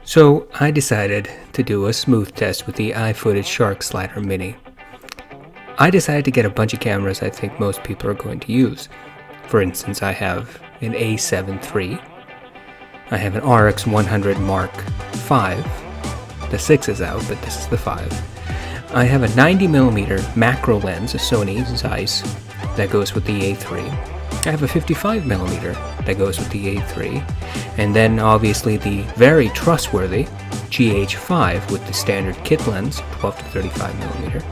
So I decided to do a smooth test with the iFootage Shark Slider Mini. I decided to get a bunch of cameras I think most people are going to use. For instance, I have an A7 III, I have an RX100 Mark V, the 6 is out, but this is the 5. I have a 90mm macro lens, a Sony Zeiss, that goes with the A3. I have a 55mm that goes with the A3, and then obviously the very trustworthy GH5 with the standard kit lens, 12 to 35mm,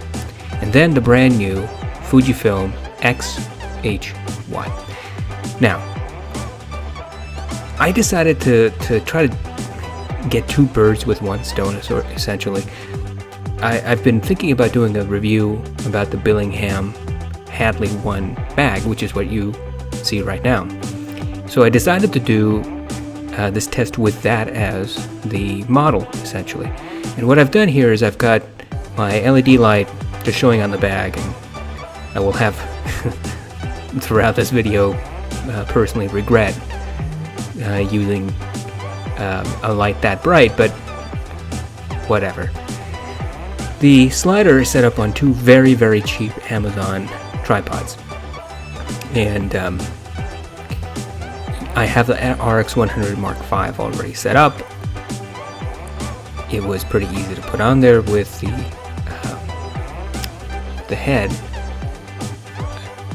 and then the brand new Fujifilm X-H1. Now, I decided to try to get two birds with one stone, essentially. I've been thinking about doing a review about the Billingham Hadley 1 bag, which is what you see right now. So I decided to do this test with that as the model, essentially. And what I've done here is I've got my LED light just showing on the bag, and I will have throughout this video personally regret using a light that bright, but whatever. The slider is set up on two very, very cheap Amazon tripods, and I have the RX100 Mark V already set up. It was pretty easy to put on there with the head.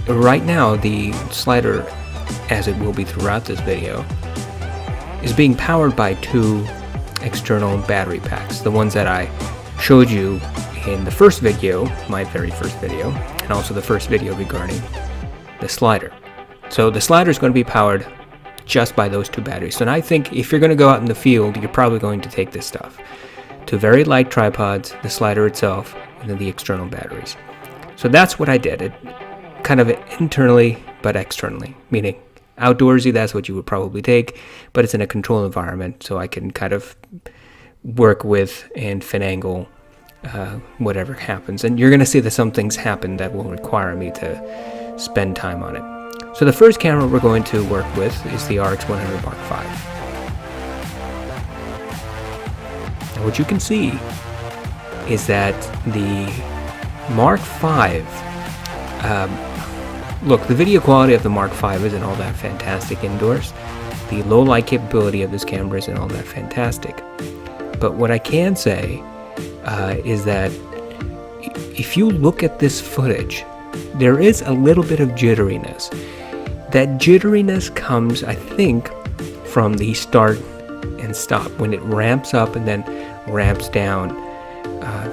Right now, the slider, as it will be throughout this video, is being powered by two external battery packs, the ones that I showed you in the first video, my very first video, and also the first video regarding the slider. So the slider is going to be powered just by those two batteries. So I think if you're going to go out in the field, you're probably going to take this stuff. Two very light tripods, the slider itself, and then the external batteries. So that's what I did. It kind of internally, but externally, meaning outdoorsy, that's what you would probably take, but it's in a controlled environment, so I can kind of work with and finagle whatever happens. And you're going to see that some things happen that will require me to spend time on it. So the first camera we're going to work with is the RX100 Mark V. And what you can see is that the Mark V, look, the video quality of the Mark V isn't all that fantastic indoors. The low light capability of this camera isn't all that fantastic. But what I can say is that if you look at this footage, there is a little bit of jitteriness. That jitteriness comes, I think, from the start and stop, when it ramps up and then ramps down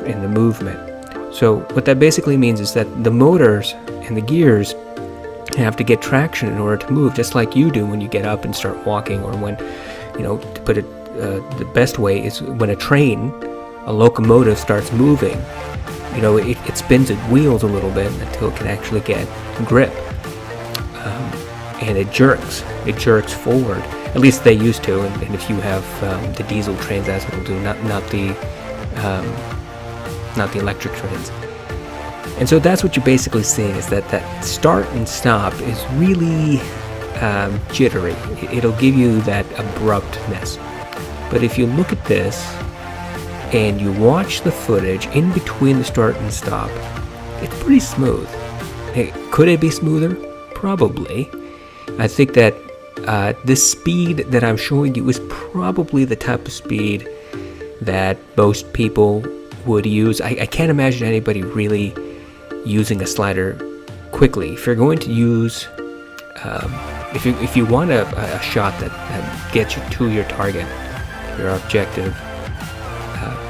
in the movement. So what that basically means is that the motors and the gears have to get traction in order to move, just like you do when you get up and start walking, or when, to put it the best way is when a locomotive starts moving, it spins its wheels a little bit until it can actually get grip, and it jerks forward. At least they used to, and if you have the diesel trains, that's what it'll do, not the electric trains. And so that's what you're basically seeing, is that start and stop is really jittery. It'll give you that abruptness. But if you look at this and you watch the footage in between the start and stop, it's pretty smooth. Could it be smoother? Probably. I think that this speed that I'm showing you is probably the type of speed that most people would use. I can't imagine anybody really using a slider quickly. If you're going to use, if you want a shot that gets you to your target, your objective,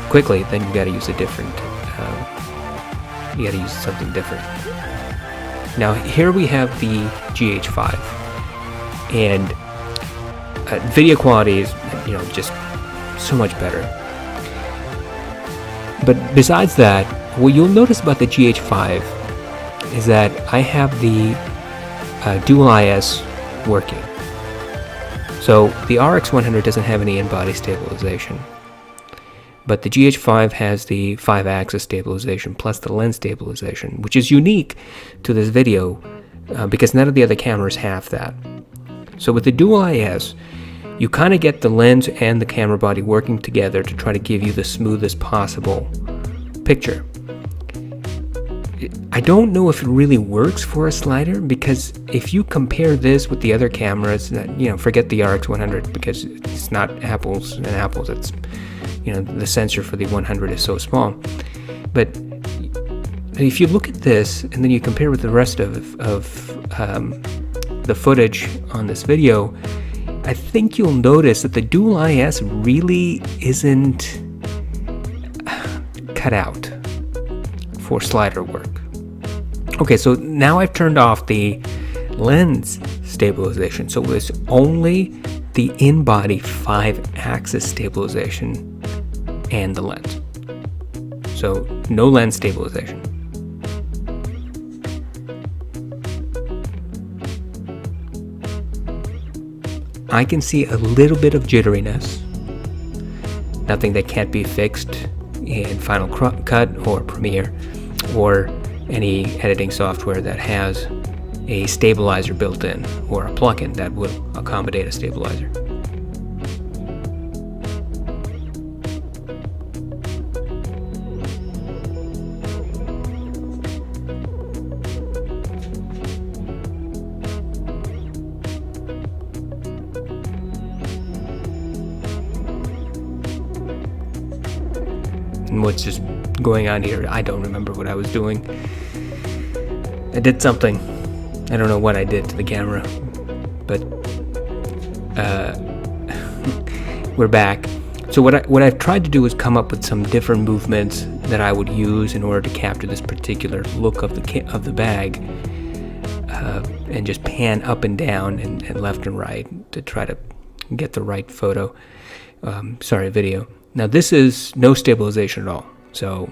quickly, then you got to use a different. You got to use something different. Now here we have the GH5, and video quality is just so much better. But besides that, what you'll notice about the GH5 is that I have the dual IS working. So the RX100 doesn't have any in-body stabilization, but the GH5 has the 5-axis stabilization plus the lens stabilization, which is unique to this video because none of the other cameras have that. So with the dual IS, you kind of get the lens and the camera body working together to try to give you the smoothest possible picture. I don't know if it really works for a slider, because if you compare this with the other cameras, forget the RX100 because it's not apples and apples. It's, the sensor for the 100 is so small. But if you look at this and then you compare with the rest of the footage on this video, I think you'll notice that the dual IS really isn't cut out for slider work. Okay, so now I've turned off the lens stabilization, so it's only the in-body 5-axis stabilization and the lens. So no lens stabilization. I can see a little bit of jitteriness, nothing that can't be fixed in Final Cut or Premiere or any editing software that has a stabilizer built in or a plugin that will accommodate a stabilizer. And what's just going on here, I don't remember what I was doing. I did something. I don't know what I did to the camera, but we're back. So what I've tried to do is come up with some different movements that I would use in order to capture this particular look of the bag, and just pan up and down and left and right to try to get the right video. Now this is no stabilization at all. So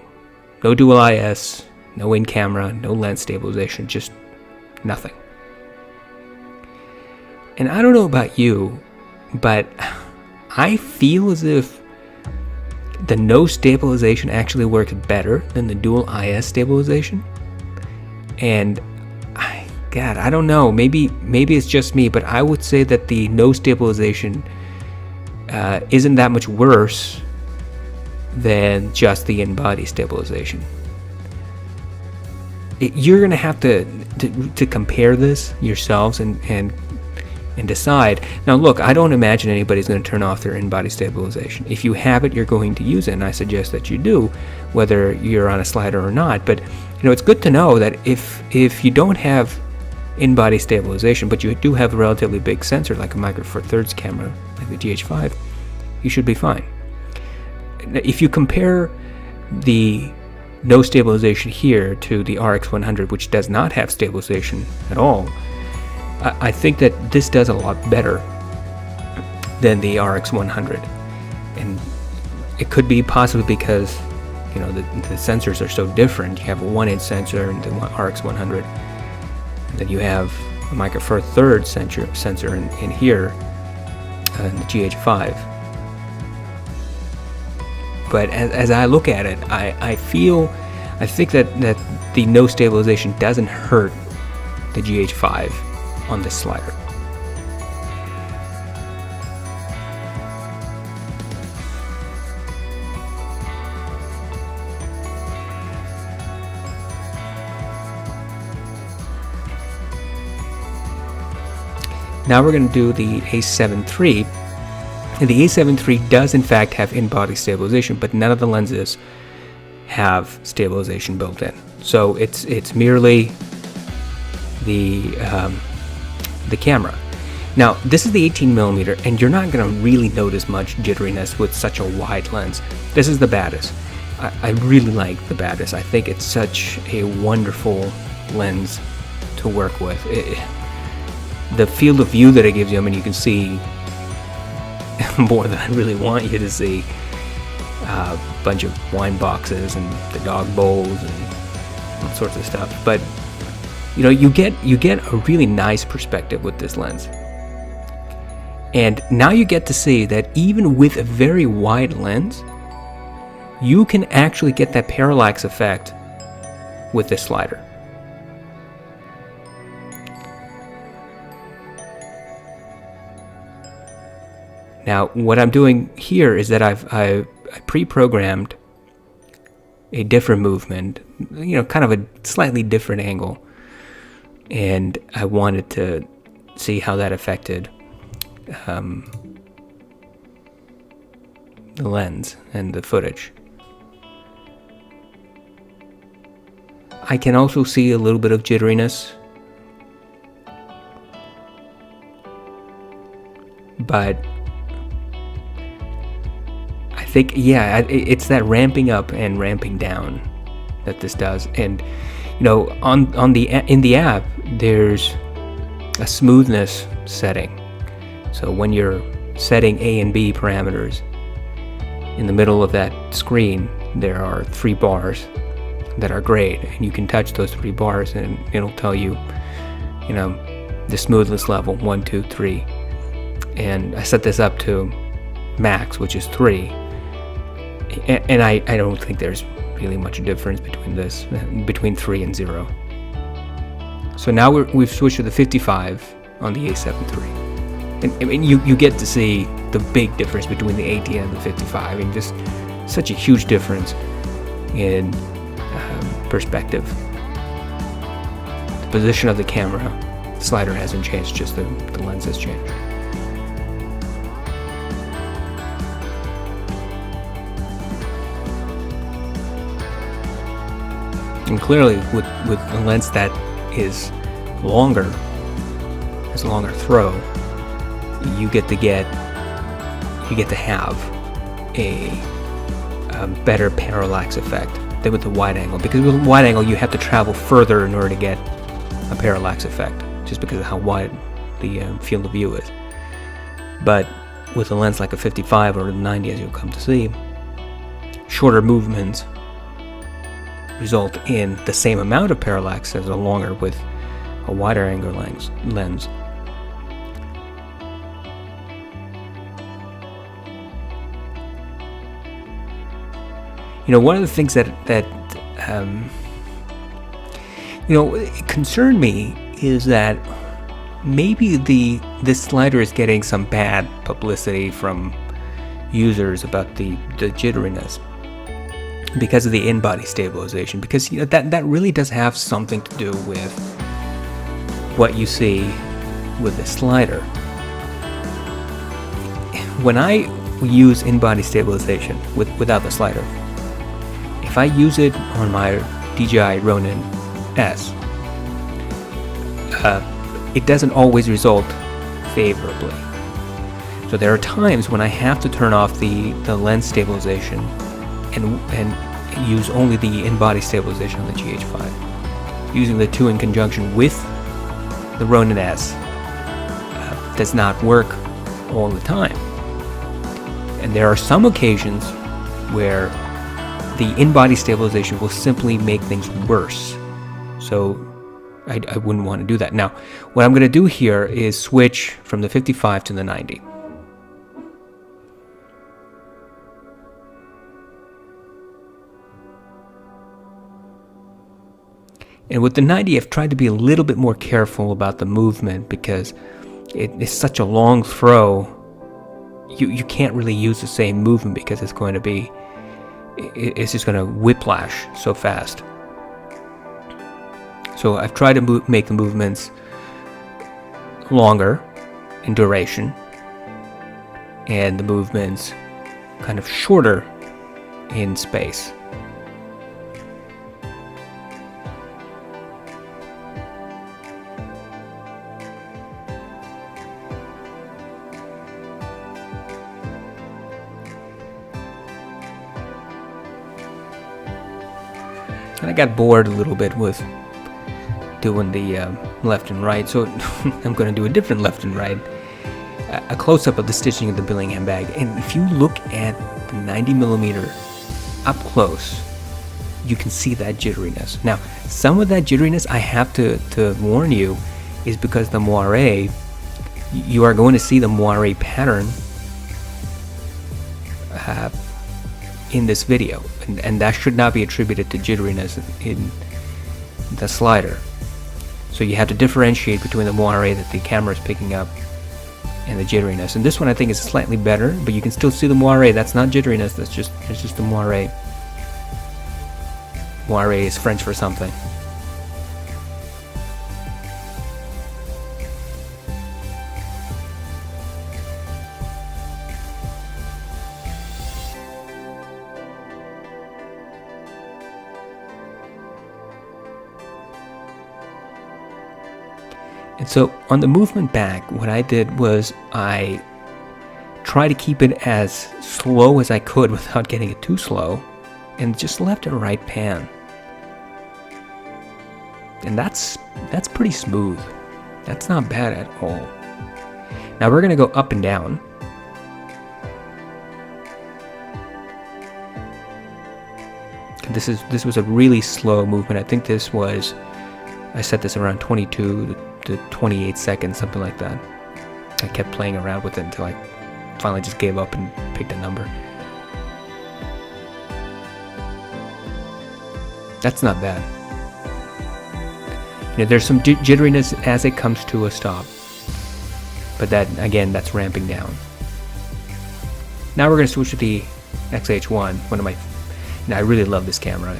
no dual IS, no in-camera, no lens stabilization, just nothing. And I don't know about you, but I feel as if the no stabilization actually works better than the dual IS stabilization. And I don't know, maybe it's just me, but I would say that the no stabilization isn't that much worse than just the in-body stabilization. You're gonna have to compare this yourselves and decide. Now look, I don't imagine anybody's going to turn off their in-body stabilization. If you have it, you're going to use it, and I suggest that you do, whether you're on a slider or not. But it's good to know that if you don't have in-body stabilization, but you do have a relatively big sensor like a Micro Four Thirds camera like the GH5, you should be fine. If you compare the no stabilization here to the RX100, which does not have stabilization at all, I think that this does a lot better than the RX100. And it could be possibly because the sensors are so different. You have a 1-inch sensor in the RX100, and then you have a Micro Four Thirds sensor in here in the GH5. But as I look at it, I think that the no stabilization doesn't hurt the GH5 on this slider. Now we're going to do the A7 III. And the A7 III does in fact have in-body stabilization, but none of the lenses have stabilization built in. So it's merely the camera. Now this is the 18mm, and you're not going to really notice much jitteriness with such a wide lens. This is the Batis. I really like the Batis. I think it's such a wonderful lens to work with. The field of view that it gives you, I mean, you can see more than I really want you to see. A bunch of wine boxes and the dog bowls and all sorts of stuff. But you get a really nice perspective with this lens. And now you get to see that even with a very wide lens, you can actually get that parallax effect with this slider. Now, what I'm doing here is that I pre-programmed a different movement, kind of a slightly different angle, and I wanted to see how that affected the lens and the footage. I can also see a little bit of jitteriness, but I think, yeah, it's that ramping up and ramping down that this does. And in the app, there's a smoothness setting. So when you're setting A and B parameters, in the middle of that screen, there are 3 bars that are grayed, and you can touch those 3 bars and it'll tell you, the smoothness level 1, 2, 3. And I set this up to max, which is 3. And I don't think there's really much difference between 3 and 0. So now we've switched to the 55 on the A7 III. And I mean, you get to see the big difference between the 18 and the 55. I mean, just such a huge difference in perspective. The position of the camera slider hasn't changed, just the lens has changed. And clearly, with a lens that is longer, has a longer throw, you get to have a better parallax effect than with the wide angle, because with a wide angle you have to travel further in order to get a parallax effect, just because of how wide the field of view is. But with a lens like a 55 or a 90, as you'll come to see, shorter movements result in the same amount of parallax as a longer with a wider angle lens. One of the things that concerned me is that maybe this slider is getting some bad publicity from users about the jitteriness because of the in-body stabilization, because that really does have something to do with what you see with the slider. When I use in-body stabilization without the slider, if I use it on my DJI Ronin S, it doesn't always result favorably. So there are times when I have to turn off the lens stabilization and use only the in-body stabilization on the GH5. Using the two in conjunction with the Ronin S does not work all the time. And there are some occasions where the in-body stabilization will simply make things worse. So I wouldn't want to do that. Now, what I'm going to do here is switch from the 55 to the 90. And with the 90, I've tried to be a little bit more careful about the movement, because it is such a long throw. You can't really use the same movement, because it's just going to whiplash so fast. So I've tried to make the movements longer in duration, and the movements kind of shorter in space. And I got bored a little bit with doing the left and right, so I'm going to do a different left and right. A close-up of the stitching of the Billingham bag. And if you look at the 90mm up close, you can see that jitteriness. Now, some of that jitteriness, I have to warn you, is because the moiré, you are going to see the moiré pattern in this video, and that should not be attributed to jitteriness in the slider. So you have to differentiate between the moiré that the camera is picking up and the jitteriness. And this one I think is slightly better, but you can still see the moiré. That's not jitteriness, that's just the moiré. Moiré is French for something. And so on the movement back, what I did was I tried to keep it as slow as I could without getting it too slow, and just left and right pan. And that's pretty smooth. That's not bad at all. Now we're gonna go up and down. This was a really slow movement. I think this was, I set this around 22 to 28 seconds, something like that. I kept playing around with it until I finally just gave up and picked a number. That's not bad. You know, there's some jitteriness as it comes to a stop, but that, again, that's ramping down. Now we're going to switch to the XH1, one of my, I really love this camera.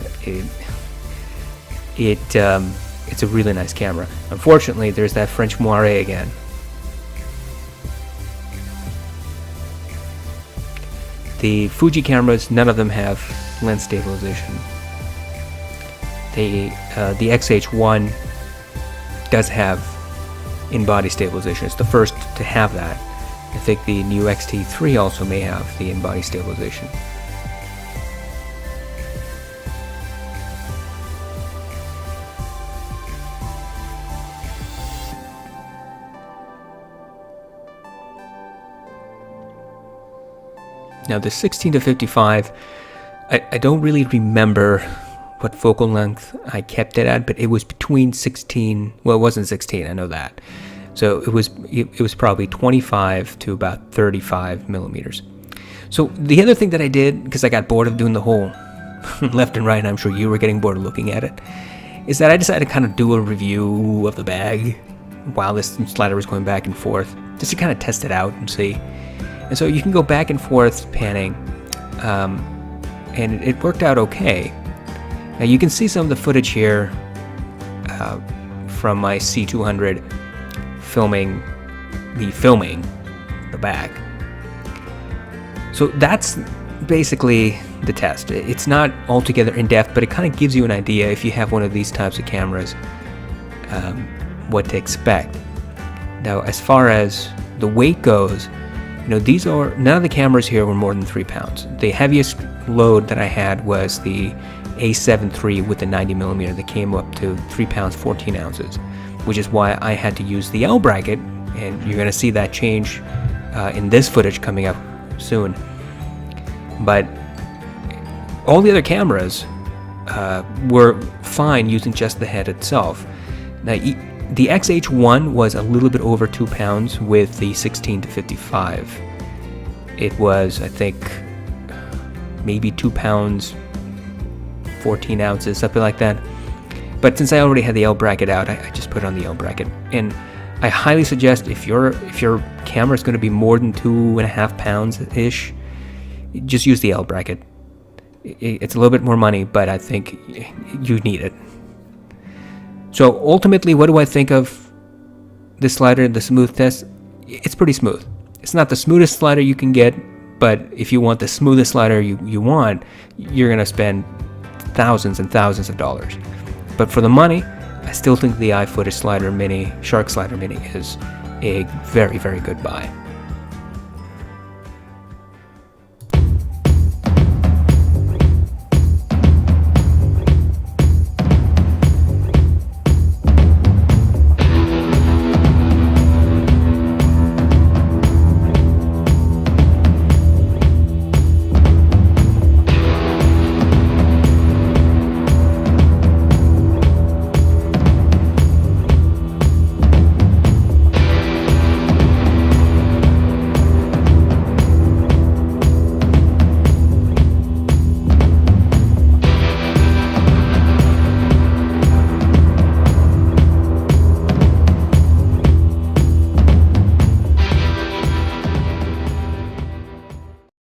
It's a really nice camera. Unfortunately, there's that French moiré again. The Fuji cameras, none of them have lens stabilization. The XH1 does have in-body stabilization. It's the first to have that. I think the new X-T3 also may have the in-body stabilization. Now the 16-55, I don't really remember what focal length I kept it at, but it was between 16, well, it wasn't 16, I know that. So it was probably 25 to about 35 millimeters. So the other thing that I did, because I got bored of doing the whole left and right, and I'm sure you were getting bored of looking at it, is that I decided to kind of do a review of the bag while this slider was going back and forth, just to kind of test it out and see. And so you can go back and forth panning, and it worked out okay. Now you can see some of the footage here from my C200 filming the back. So that's basically the test. It's not altogether in-depth, but it kind of gives you an idea, if you have one of these types of cameras, what to expect. Now as far as the weight goes, you know, these are, none of the cameras here were more than 3 pounds. The heaviest load that I had was the A7 III with the 90mm that came up to 3 pounds 14 ounces, which is why I had to use the L bracket, and you're going to see that change in this footage coming up soon. But all the other cameras were fine using just the head itself. Now, the XH1 was a little bit over 2 pounds with the 16-55. It was, I think, maybe 2 pounds 14 ounces, something like that. But since I already had the L bracket out, I just put on the L bracket. And I highly suggest, if your camera is going to be more than 2.5 pounds ish, just use the L bracket. It's a little bit more money, but I think you need it. So ultimately, what do I think of this slider, the Smoothness? It's pretty smooth. It's not the smoothest slider you can get, but if you want the smoothest slider you want, you're going to spend thousands and thousands of dollars. But for the money, I still think the iFootage Slider Mini, Shark Slider Mini, is a very, very good buy.